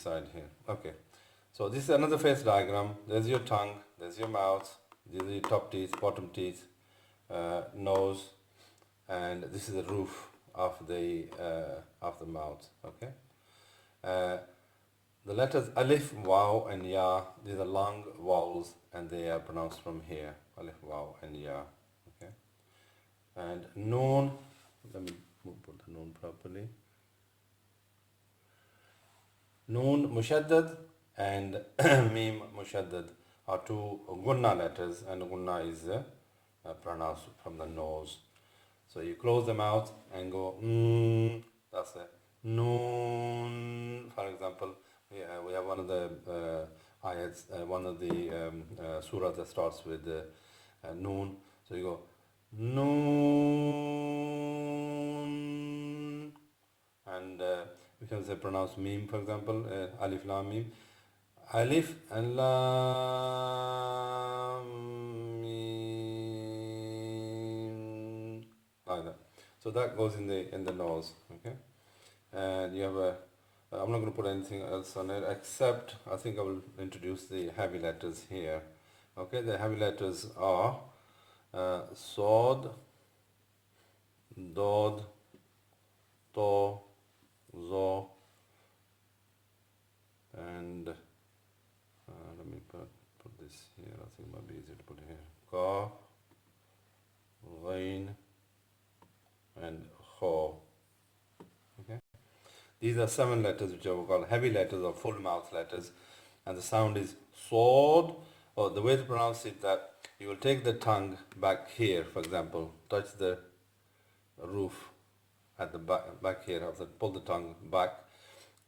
side here. Okay, so this is another face diagram. There's your tongue, there's your mouth, these are your top teeth, bottom teeth, nose, and this is the roof of the mouth. Okay, the letters alif, waw, and ya. These are long vowels, and they are pronounced from here. Alif, waw, and ya. Okay, and noon. Let me put the noon properly. Noon mushaddad and mim mushaddad are two gunna letters, and gunna is pronounced from the nose. So you close the mouth and go that's a noon. For example, we have one of the ayats, one of the surah that starts with noon. So you go noon, and we can say pronounce mim, for example, alif lam mim, alif and lam mim, like that. So that goes in the nose. Okay, and you have a I'm not going to put anything else on it except I think I will introduce the heavy letters here. Okay, the heavy letters are sod, dod, to, zo, and let me put this here. I think it might be easier to put it here. Ka, ghain, and kho. Okay, these are 7 letters which are called heavy letters or full mouth letters, and the sound is sod. Or the way to pronounce it, that you will take the tongue back here, for example, touch the roof at the back here, pull the tongue back,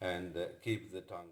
and keep the tongue